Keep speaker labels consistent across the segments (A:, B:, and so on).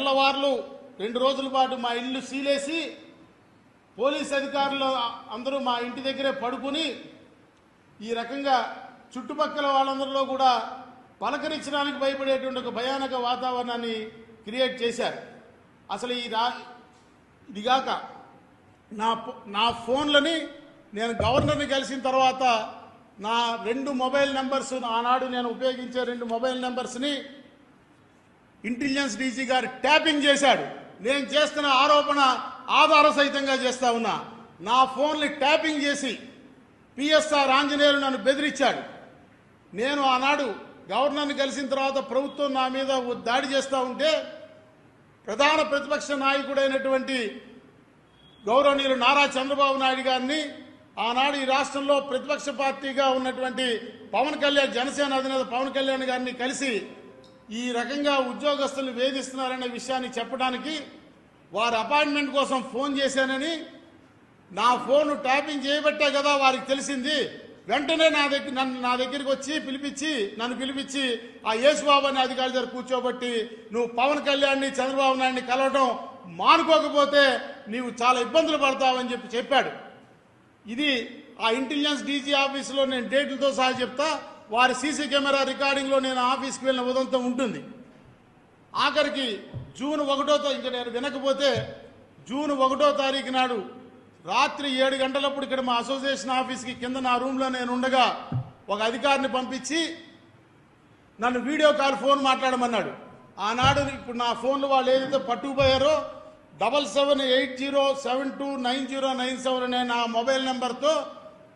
A: తెల్లవార్లు 2 రోజుల పాటు మా ఇల్లు సీలేసి పోలీస్ అధికారులు అందరూ మా ఇంటి దగ్గరే పడుకుని ఈ రకంగా చుట్టుపక్కల వాళ్ళందరిలో కూడా పలకరించడానికి భయపడేటువంటి ఒక భయానక వాతావరణాన్ని క్రియేట్ చేశారు. అసలు ఇదిగాక నా ఫోన్లని నేను గవర్నర్ని కలిసిన తర్వాత నా 2 మొబైల్ నెంబర్స్ ఆనాడు నేను ఉపయోగించే 2 మొబైల్ నెంబర్స్ని ఇంటెలిజెన్స్ డీజీ గారు ట్యాపింగ్ చేశాడు. నేను చేస్తున్న ఆరోపణ ఆధార సహితంగా చేస్తా ఉన్నా. నా ఫోన్ని ట్యాపింగ్ చేసి పిఎస్ఆర్ ఆంజనేయులు నన్ను బెదిరించాడు. నేను ఆనాడు గవర్నర్ని కలిసిన తర్వాత ప్రభుత్వం నా మీద దాడి చేస్తూ ఉంటే ప్రధాన ప్రతిపక్ష నాయకుడైనటువంటి గౌరవనీయులు నారా చంద్రబాబు నాయుడు గారిని, ఆనాడు ఈ రాష్ట్రంలో ప్రతిపక్ష పార్టీగా ఉన్నటువంటి పవన్ కళ్యాణ్, జనసేన అధినేత పవన్ కళ్యాణ్ గారిని కలిసి ఈ రకంగా ఉద్యోగస్తులు వేధిస్తున్నారనే విషయాన్ని చెప్పడానికి వారి అపాయింట్మెంట్ కోసం ఫోన్ చేశానని, నా ఫోను ట్యాపింగ్ చేయబట్టే కదా వారికి తెలిసింది. వెంటనే నా దగ్గరికి వచ్చి నన్ను పిలిపించి ఆ యేసుబాబు అనే అధికారి దగ్గర కూర్చోబట్టి నువ్వు పవన్ కళ్యాణ్ని చంద్రబాబు నాయుడిని కలవడం మానుకోకపోతే నీవు చాలా ఇబ్బందులు పడతావని చెప్పాడు. ఇది ఆ ఇంటెలిజెన్స్ డీజీ ఆఫీసులో నేను డేట్లతో సహా చెప్తా. వారి సీసీ కెమెరా రికార్డింగ్లో నేను ఆఫీస్కి వెళ్ళిన ఉదంతం ఉంటుంది. ఆఖరికి జూన్ 1వ ఇంకా నేను వినకపోతే జూన్ 1వ తారీఖు నాడు రాత్రి 7 గంటలప్పుడు ఇక్కడ మా అసోసియేషన్ ఆఫీస్కి కింద నా రూమ్లో నేను ఉండగా ఒక అధికారిని పంపించి నన్ను వీడియో కాల్ ఫోన్ మాట్లాడమన్నాడు. ఆనాడు ఇప్పుడు నా ఫోన్లు వాళ్ళు ఏదైతే పట్టుకుపోయారో 7780729097 అనే నా మొబైల్ నెంబర్తో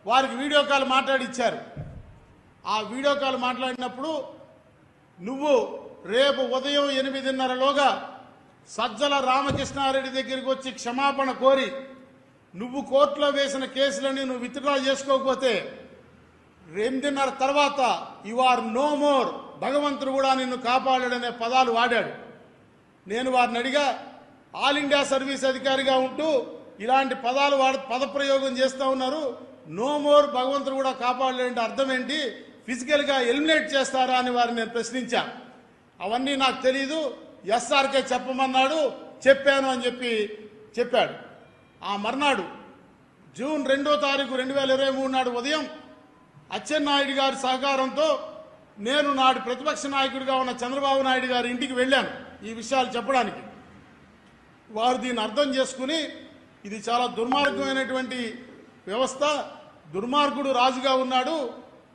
A: వారికి వీడియో కాల్ మాట్లాడిచ్చారు. ఆ వీడియో కాల్ మాట్లాడినప్పుడు నువ్వు రేపు ఉదయం 8:30లోగా సజ్జల రామకృష్ణారెడ్డి దగ్గరికి వచ్చి క్షమాపణ కోరి నువ్వు కోర్టులో వేసిన కేసులని నువ్వు విత్డ్రా చేసుకోకపోతే 8:30 తర్వాత యు ఆర్ నో మోర్, భగవంతుడు కూడా నిన్ను కాపాడాడనే పదాలు వాడాడు. నేను వారిని అడిగా, ఆల్ ఇండియా సర్వీస్ అధికారిగా ఉంటూ ఇలాంటి పదాలు పదప్రయోగం చేస్తూ ఉన్నారు, నో మోర్ భగవంతుడు కూడా కాపాడలేంటే అర్థం ఏంటి, ఫిజికల్గా ఎలిమినేట్ చేస్తారా అని వారిని నేను ప్రశ్నించా. అవన్నీ నాకు తెలీదు, ఎస్ఆర్కే చెప్పమన్నాడు, చెప్పాను అని చెప్పాడు. ఆ మర్నాడు జూన్ 2వ తారీఖు 2023 నాడు ఉదయం అచ్చెన్నాయుడు గారి సహకారంతో నేను నాడు ప్రతిపక్ష నాయకుడిగా ఉన్న చంద్రబాబు నాయుడు గారి ఇంటికి వెళ్ళాను ఈ విషయాలు చెప్పడానికి. వారు దీన్ని అర్థం చేసుకుని ఇది చాలా దుర్మార్గమైనటువంటి వ్యవస్థ, దుర్మార్గుడు రాజుగా ఉన్నాడు,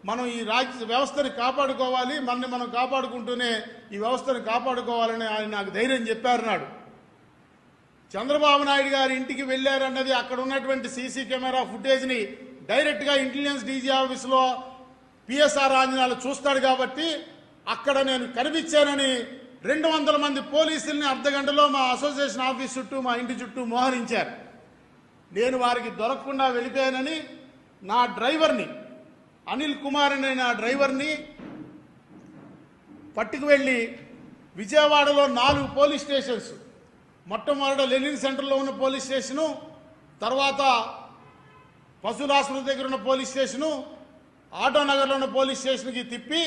A: మనం ఈ రాజ్య వ్యవస్థని కాపాడుకోవాలి, మనని మనం కాపాడుకుంటూనే ఈ వ్యవస్థను కాపాడుకోవాలని ఆయన నాకు ధైర్యం చెప్పారు. నాడు చంద్రబాబు నాయుడు గారి ఇంటికి వెళ్ళారన్నది అక్కడ ఉన్నటువంటి సీసీ కెమెరా ఫుటేజ్ని డైరెక్ట్గా ఇంటెలిజెన్స్ డీజీ ఆఫీసులో పిఎస్ఆర్ ఆంజనేయులు చూస్తాడు కాబట్టి అక్కడ నేను కనిపించానని 200 మంది పోలీసుల్ని అర్ధగంటలో మా అసోసియేషన్ ఆఫీస్ చుట్టూ మా ఇంటి చుట్టూ మోహరించారు. నేను వారికి దొరకకుండా వెళ్ళిపోయానని నా డ్రైవర్ని అనిల్ కుమార్ అనే నా డ్రైవర్ని పట్టుకు వెళ్ళి విజయవాడలో 4 పోలీస్ స్టేషన్స్, మొట్టమొదట లెనిన్ సెంటర్లో ఉన్న పోలీస్ స్టేషను, తర్వాత పశువుల ఆసుపత్రి దగ్గర ఉన్న పోలీస్ స్టేషను, ఆటోనగర్లో ఉన్న పోలీస్ స్టేషన్కి తిప్పి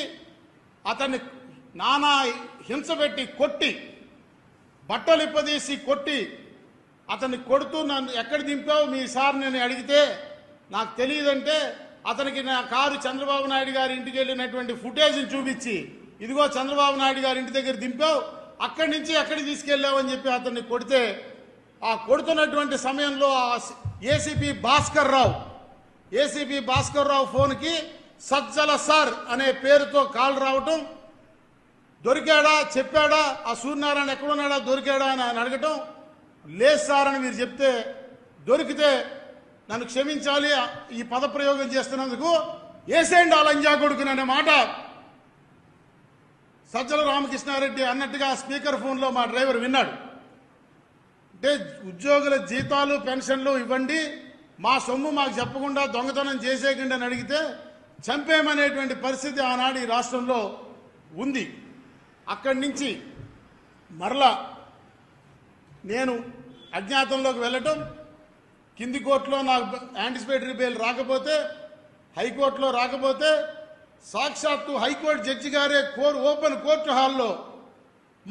A: అతన్ని నానా హింస పెట్టి కొట్టి, బట్టలు ఇప్పదీసి కొట్టి, అతన్ని కొడుతూ నన్ను ఎక్కడ దింపావు మీ సార్ నేను అడిగితే నాకు తెలియదంటే అతనికి నా కారు చంద్రబాబు నాయుడు గారి ఇంటికి వెళ్ళినటువంటి ఫుటేజ్ని చూపించి ఇదిగో చంద్రబాబు నాయుడు గారి ఇంటి దగ్గర దింపావు, అక్కడి నుంచి ఎక్కడికి తీసుకెళ్ళావని చెప్పి అతన్ని కొడితే ఆ కొడుతున్నటువంటి సమయంలో ఏసీపీ భాస్కర్ రావు ఫోన్కి సజ్జల సార్ అనే పేరుతో కాల్ రావటం, దొరికాడా చెప్పాడా, ఆ సూర్యనారాయణ ఎక్కడున్నాడా దొరికాడా అని ఆయన అడగటం, లేదు సార్ అని మీరు చెప్తే దొరికితే నన్ను క్షమించాలి ఈ పదప్రయోగం చేస్తున్నందుకు, ఏసేండి ఆ లంజా కొడుకుని అనే మాట సజ్జల రామకృష్ణారెడ్డి అన్నట్టుగా స్పీకర్ ఫోన్లో మా డ్రైవర్ విన్నాడు. అంటే ఉద్యోగుల జీతాలు పెన్షన్లు ఇవ్వండి, మా సొమ్ము మాకు చెప్పకుండా దొంగతనం చేసేయకుండా అని అడిగితే చంపేమనేటువంటి పరిస్థితి ఆనాడు ఈ రాష్ట్రంలో ఉంది. అక్కడి నుంచి మరలా నేను అజ్ఞాతంలోకి వెళ్ళటం, కింది కోర్టులో నాకు యాంటిసిపేటరీ బెయిల్ రాకపోతే, హైకోర్టులో రాకపోతే, సాక్షాత్తు హైకోర్టు జడ్జి గారే ఓపెన్ కోర్టు హాల్లో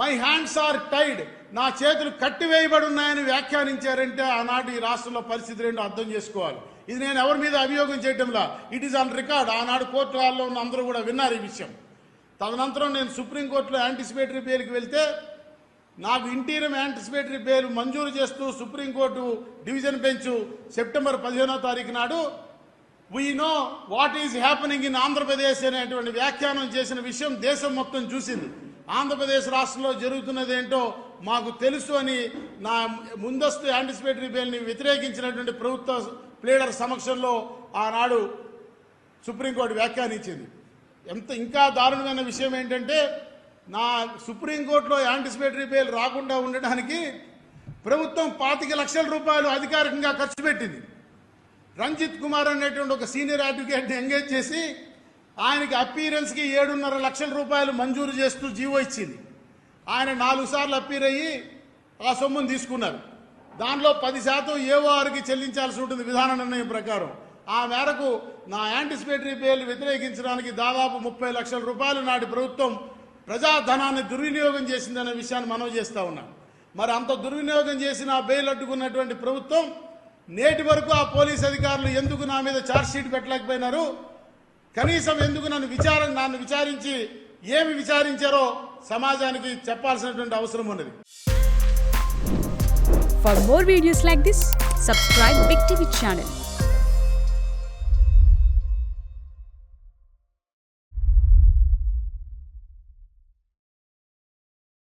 A: మై హ్యాండ్స్ ఆర్ టైడ్, నా చేతులు కట్టివేయబడి ఉన్నాయని వ్యాఖ్యానించారంటే ఆనాటి ఈ రాష్ట్రంలో పరిస్థితి ఏంటో అర్థం చేసుకోవాలి. ఇది నేను ఎవరి మీద అభియోగం చేయటంలా, ఇట్ ఈస్ ఆన్ రికార్డ్. ఆనాడు కోర్టు హాల్లో ఉన్న అందరూ కూడా విన్నారు ఈ విషయం. తదనంతరం నేను సుప్రీంకోర్టులో యాంటిసిపేటరీ బెయిల్కి వెళ్తే నాకు ఇంటీరియం యాంటిసిపేటరీ బెయిల్ మంజూరు చేస్తూ సుప్రీంకోర్టు డివిజన్ బెంచ్ సెప్టెంబర్ 15వ తారీఖు నాడు we know what is happening in Andhra Pradesh అనేటువంటి వ్యాఖ్యానం చేసిన విషయం దేశం మొత్తం చూసింది. ఆంధ్రప్రదేశ్ రాష్ట్రంలో జరుగుతున్నది ఏంటో మాకు తెలుసు అని నా ముందస్తు యాంటిసిపేటరీ బెయిల్ని వ్యతిరేకించినటువంటి ప్రభుత్వ ప్లేడర్ సమక్షంలో ఆనాడు సుప్రీంకోర్టు వ్యాఖ్యానించింది. ఇంకా దారుణమైన విషయం ఏంటంటే నా సుప్రీంకోర్టులో యాంటిసిపేటరీ బెయిల్ రాకుండా ఉండడానికి ప్రభుత్వం 25 లక్షల రూపాయలు అధికారికంగా ఖర్చు పెట్టింది. రంజిత్ కుమార్ అనేటువంటి ఒక సీనియర్ అడ్వకేట్ని ఎంగేజ్ చేసి ఆయనకి అపీరెన్స్కి 7.5 లక్షల రూపాయలు మంజూరు చేస్తూ జీవో ఇచ్చింది. ఆయన 4 సార్లు అపీర్ అయ్యి ఆ సొమ్మును తీసుకున్నారు. దానిలో 10% ఏఓఆర్కి చెల్లించాల్సి ఉంటుంది విధాన నిర్ణయం ప్రకారం. ఆ మేరకు నా యాంటిసిపేటరీ బెయిల్ వ్యతిరేకించడానికి దాదాపు 30 లక్షల రూపాయలు నాటి ప్రభుత్వం ప్రజాధనాన్ని దుర్వినియోగం చేసిందనే విషయాన్ని మనవి చేస్తూ ఉన్నాం. మరి అంత దుర్వినియోగం చేసి నా బెయిల్ అడ్డుకున్నటువంటి ప్రభుత్వం నేటి వరకు ఆ పోలీస్ అధికారులు ఎందుకు నా మీద ఛార్జ్షీట్ పెట్టలేకపోయినారు? కనీసం ఎందుకు నన్ను విచారించి ఏమి విచారించారో సమాజానికి చెప్పాల్సినటువంటి అవసరం ఉన్నది.
B: For more videos like this, subscribe Big TV channel.